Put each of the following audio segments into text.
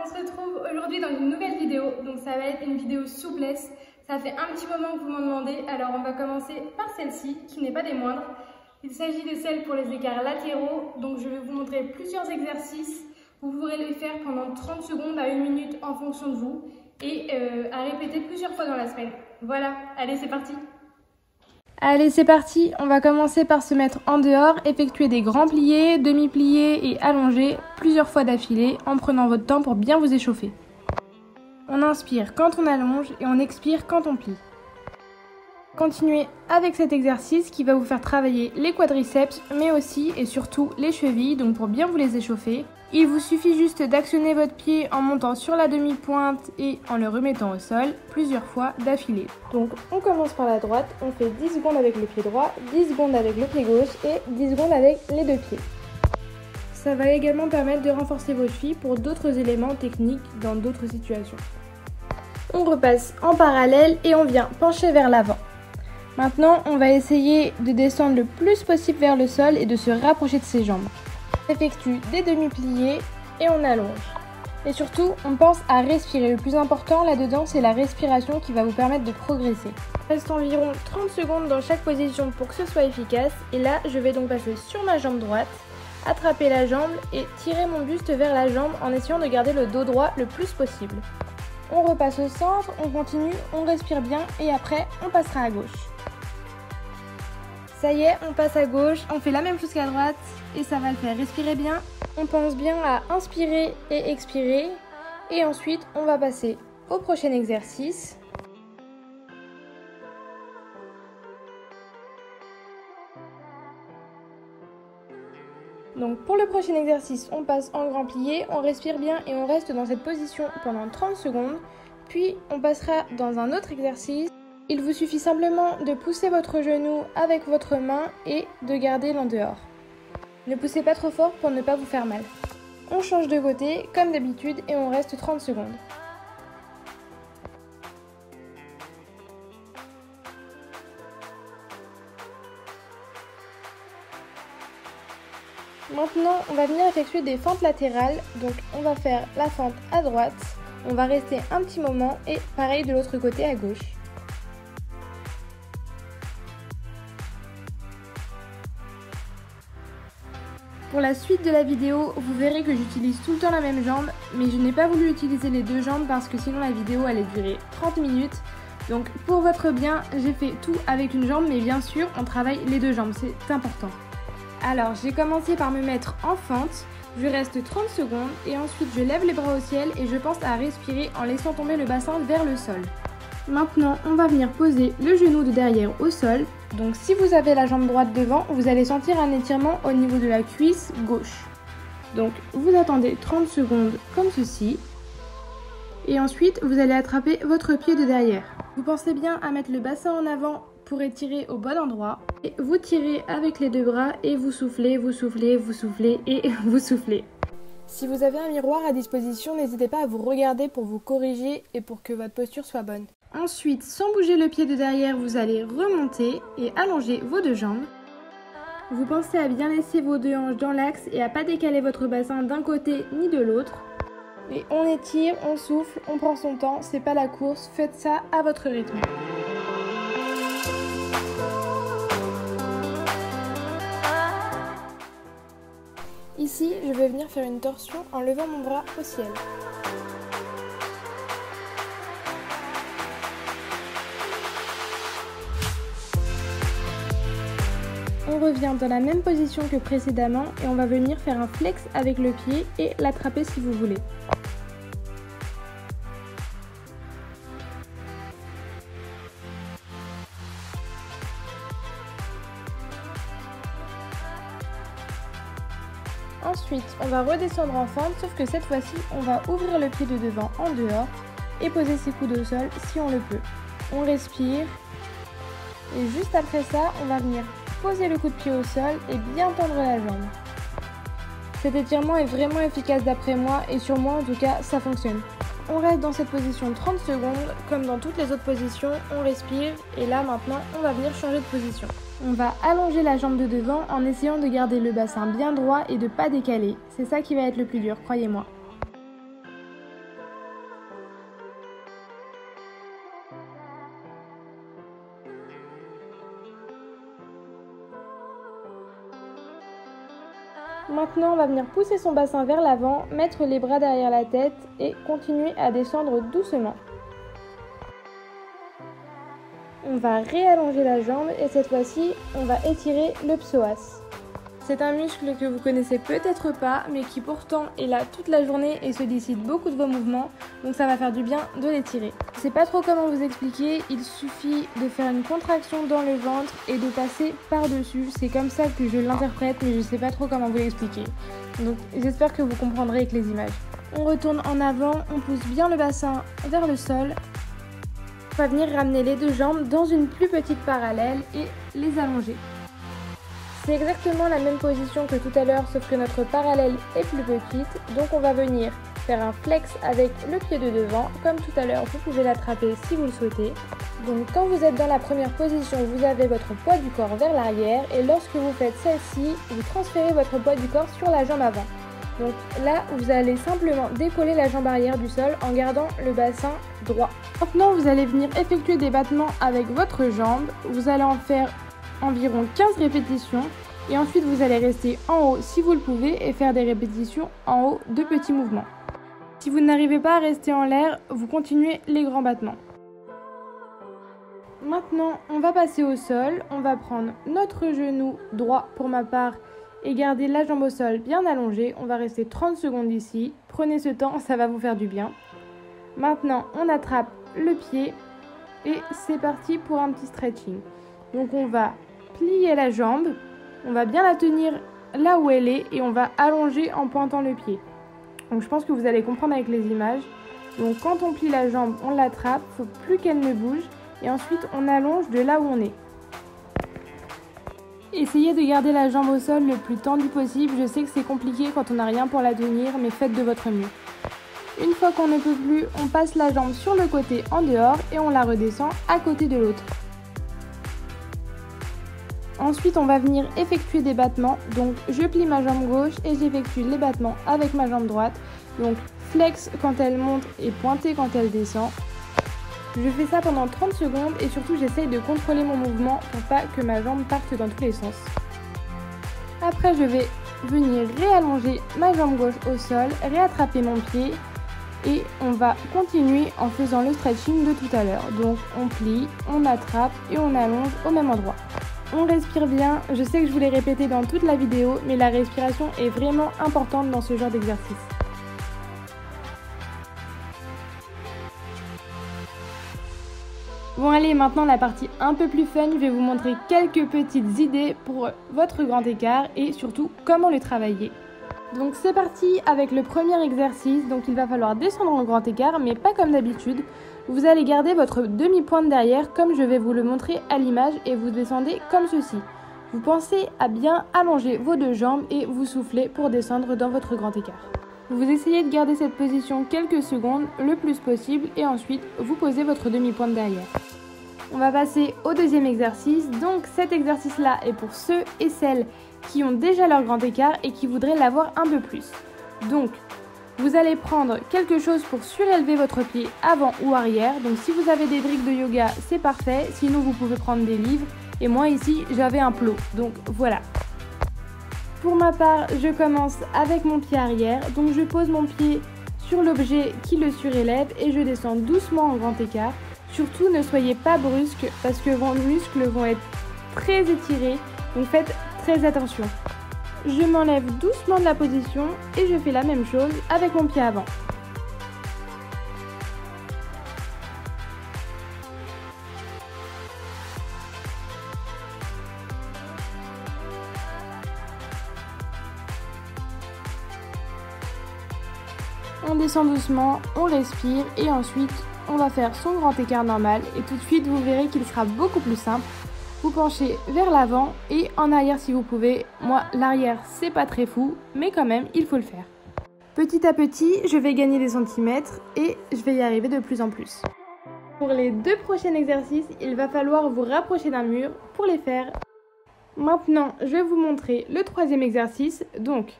on se retrouve aujourd'hui dans une nouvelle vidéo. Donc ça va être une vidéo souplesse. Ça fait un petit moment que vous m'en demandez, alors on va commencer par celle-ci, qui n'est pas des moindres. Il s'agit de celle pour les écarts latéraux. Donc je vais vous montrer plusieurs exercices. Vous pourrez les faire pendant 30 secondes à 1 minute en fonction de vous et à répéter plusieurs fois dans la semaine. Voilà, allez c'est parti! Allez, c'est parti. On va commencer par se mettre en dehors, effectuer des grands pliés, demi-pliés et allongés plusieurs fois d'affilée en prenant votre temps pour bien vous échauffer. On inspire quand on allonge et on expire quand on plie. Continuez avec cet exercice qui va vous faire travailler les quadriceps, mais aussi et surtout les chevilles, donc pour bien vous les échauffer. Il vous suffit juste d'actionner votre pied en montant sur la demi-pointe et en le remettant au sol plusieurs fois d'affilée. Donc on commence par la droite, on fait 10 secondes avec le pied droit, 10 secondes avec le pied gauche et 10 secondes avec les deux pieds. Ça va également permettre de renforcer vos chevilles pour d'autres éléments techniques dans d'autres situations. On repasse en parallèle et on vient pencher vers l'avant. Maintenant, on va essayer de descendre le plus possible vers le sol et de se rapprocher de ses jambes. On effectue des demi-pliés et on allonge. Et surtout, on pense à respirer. Le plus important là-dedans, c'est la respiration qui va vous permettre de progresser. Il reste environ 30 secondes dans chaque position pour que ce soit efficace. Et là, je vais donc passer sur ma jambe droite, attraper la jambe et tirer mon buste vers la jambe en essayant de garder le dos droit le plus possible. On repasse au centre, on continue, on respire bien et après, on passera à gauche. Ça y est, on passe à gauche, on fait la même chose qu'à droite et ça va le faire. Respirez bien. On pense bien à inspirer et expirer. Et ensuite, on va passer au prochain exercice. Donc pour le prochain exercice, on passe en grand plié, on respire bien et on reste dans cette position pendant 30 secondes. Puis on passera dans un autre exercice. Il vous suffit simplement de pousser votre genou avec votre main et de garder l'en dehors. Ne poussez pas trop fort pour ne pas vous faire mal. On change de côté comme d'habitude et on reste 30 secondes. Maintenant, on va venir effectuer des fentes latérales. Donc on va faire la fente à droite, on va rester un petit moment et pareil de l'autre côté à gauche. Pour la suite de la vidéo, vous verrez que j'utilise tout le temps la même jambe, mais je n'ai pas voulu utiliser les deux jambes parce que sinon la vidéo allait durer 30 minutes. Donc pour votre bien, j'ai fait tout avec une jambe, mais bien sûr, on travaille les deux jambes, c'est important. Alors, j'ai commencé par me mettre en fente, je reste 30 secondes et ensuite je lève les bras au ciel et je pense à respirer en laissant tomber le bassin vers le sol. Maintenant, on va venir poser le genou de derrière au sol. Donc si vous avez la jambe droite devant, vous allez sentir un étirement au niveau de la cuisse gauche. Donc vous attendez 30 secondes comme ceci. Et ensuite, vous allez attraper votre pied de derrière. Vous pensez bien à mettre le bassin en avant pour étirer au bon endroit. Et vous tirez avec les deux bras et vous soufflez, vous soufflez, vous soufflez et vous soufflez. Si vous avez un miroir à disposition, n'hésitez pas à vous regarder pour vous corriger et pour que votre posture soit bonne. Ensuite, sans bouger le pied de derrière, vous allez remonter et allonger vos deux jambes. Vous pensez à bien laisser vos deux hanches dans l'axe et à ne pas décaler votre bassin d'un côté ni de l'autre. Et on étire, on souffle, on prend son temps, c'est pas la course, faites ça à votre rythme. Ici, je vais venir faire une torsion en levant mon bras au ciel. On revient dans la même position que précédemment et on va venir faire un flex avec le pied et l'attraper si vous voulez. Ensuite, on va redescendre en fente, sauf que cette fois-ci, on va ouvrir le pied de devant en dehors et poser ses coudes au sol si on le peut. On respire et juste après ça, on va venir poser le coup de pied au sol et bien tendre la jambe. Cet étirement est vraiment efficace d'après moi et sur moi en tout cas, ça fonctionne. On reste dans cette position 30 secondes, comme dans toutes les autres positions, on respire et là maintenant, on va venir changer de position. On va allonger la jambe de devant en essayant de garder le bassin bien droit et de ne pas décaler. C'est ça qui va être le plus dur, croyez-moi. Maintenant, on va venir pousser son bassin vers l'avant, mettre les bras derrière la tête et continuer à descendre doucement. On va réallonger la jambe et cette fois-ci, on va étirer le psoas. C'est un muscle que vous connaissez peut-être pas, mais qui pourtant est là toute la journée et se décide beaucoup de vos mouvements, donc ça va faire du bien de l'étirer. Je sais pas trop comment vous expliquer, il suffit de faire une contraction dans le ventre et de passer par-dessus. C'est comme ça que je l'interprète, mais je sais pas trop comment vous l'expliquer. Donc j'espère que vous comprendrez avec les images. On retourne en avant, on pousse bien le bassin vers le sol. On va venir ramener les deux jambes dans une plus petite parallèle et les allonger. C'est exactement la même position que tout à l'heure, sauf que notre parallèle est plus petite. Donc on va venir faire un flex avec le pied de devant. Comme tout à l'heure, vous pouvez l'attraper si vous le souhaitez. Donc quand vous êtes dans la première position, vous avez votre poids du corps vers l'arrière. Et lorsque vous faites celle-ci, vous transférez votre poids du corps sur la jambe avant. Donc là, vous allez simplement décoller la jambe arrière du sol en gardant le bassin droit. Maintenant, vous allez venir effectuer des battements avec votre jambe. Vous allez en faire environ 15 répétitions et ensuite vous allez rester en haut si vous le pouvez et faire des répétitions en haut de petits mouvements. Si vous n'arrivez pas à rester en l'air, vous continuez les grands battements. Maintenant, on va passer au sol, on va prendre notre genou droit pour ma part et garder la jambe au sol bien allongée. On va rester 30 secondes ici, prenez ce temps, ça va vous faire du bien. Maintenant, on attrape le pied et c'est parti pour un petit stretching. Donc on va plier la jambe, on va bien la tenir là où elle est et on va allonger en pointant le pied. Donc je pense que vous allez comprendre avec les images. Donc quand on plie la jambe, on l'attrape, il ne faut plus qu'elle ne bouge et ensuite on allonge de là où on est. Essayez de garder la jambe au sol le plus tendu possible. Je sais que c'est compliqué quand on n'a rien pour la tenir, mais faites de votre mieux. Une fois qu'on ne peut plus, on passe la jambe sur le côté en dehors et on la redescend à côté de l'autre. Ensuite, on va venir effectuer des battements. Donc, je plie ma jambe gauche et j'effectue les battements avec ma jambe droite. Donc, flex quand elle monte et pointer quand elle descend. Je fais ça pendant 30 secondes et surtout, j'essaye de contrôler mon mouvement pour pas que ma jambe parte dans tous les sens. Après, je vais venir réallonger ma jambe gauche au sol, réattraper mon pied et on va continuer en faisant le stretching de tout à l'heure. Donc, on plie, on attrape et on allonge au même endroit. On respire bien, je sais que je vous l'ai répété dans toute la vidéo, mais la respiration est vraiment importante dans ce genre d'exercice. Bon allez, maintenant la partie un peu plus fun, je vais vous montrer quelques petites idées pour votre grand écart et surtout comment le travailler. Donc c'est parti avec le premier exercice, donc il va falloir descendre en grand écart, mais pas comme d'habitude. Vous allez garder votre demi-pointe derrière comme je vais vous le montrer à l'image et vous descendez comme ceci. Vous pensez à bien allonger vos deux jambes et vous soufflez pour descendre dans votre grand écart. Vous essayez de garder cette position quelques secondes le plus possible et ensuite vous posez votre demi-pointe derrière. On va passer au deuxième exercice. Donc cet exercice-là est pour ceux et celles qui ont déjà leur grand écart et qui voudraient l'avoir un peu plus. Donc vous allez prendre quelque chose pour surélever votre pied avant ou arrière. Donc si vous avez des briques de yoga, c'est parfait. Sinon vous pouvez prendre des livres. Et moi ici, j'avais un plot. Donc voilà. Pour ma part, je commence avec mon pied arrière. Donc je pose mon pied sur l'objet qui le surélève et je descends doucement en grand écart. Surtout, ne soyez pas brusque parce que vos muscles vont être très étirés. Donc faites très attention. Je m'enlève doucement de la position et je fais la même chose avec mon pied avant. On descend doucement, on respire et ensuite on va faire son grand écart normal et tout de suite vous verrez qu'il sera beaucoup plus simple. Vous penchez vers l'avant et en arrière si vous pouvez. Moi l'arrière c'est pas très fou mais quand même il faut le faire. Petit à petit je vais gagner des centimètres et je vais y arriver de plus en plus. Pour les deux prochains exercices il va falloir vous rapprocher d'un mur pour les faire. Maintenant je vais vous montrer le troisième exercice. Donc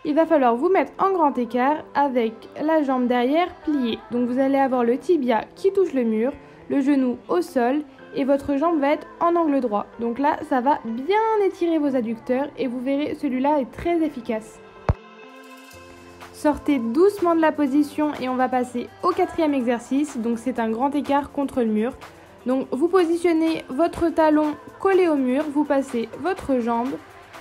il va falloir vous mettre en grand écart avec la jambe derrière pliée. Donc vous allez avoir le tibia qui touche le mur, le genou au sol et votre jambe va être en angle droit. Donc là, ça va bien étirer vos adducteurs et vous verrez, celui-là est très efficace. Sortez doucement de la position et on va passer au 4e exercice. Donc c'est un grand écart contre le mur. Donc vous positionnez votre talon collé au mur, vous passez votre jambe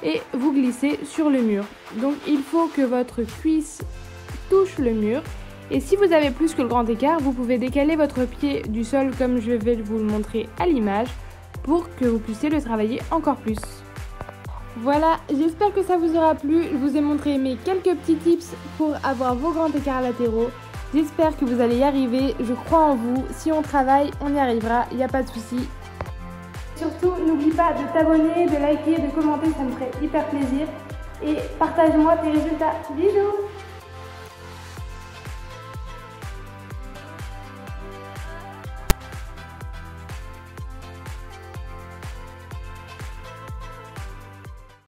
et vous glissez sur le mur. Donc il faut que votre cuisse touche le mur. Et si vous avez plus que le grand écart, vous pouvez décaler votre pied du sol comme je vais vous le montrer à l'image pour que vous puissiez le travailler encore plus. Voilà, j'espère que ça vous aura plu. Je vous ai montré mes quelques petits tips pour avoir vos grands écarts latéraux. J'espère que vous allez y arriver, je crois en vous. Si on travaille, on y arrivera, il n'y a pas de souci. Surtout, n'oublie pas de t'abonner, de liker, de commenter, ça me ferait hyper plaisir. Et partage-moi tes résultats. Bisous!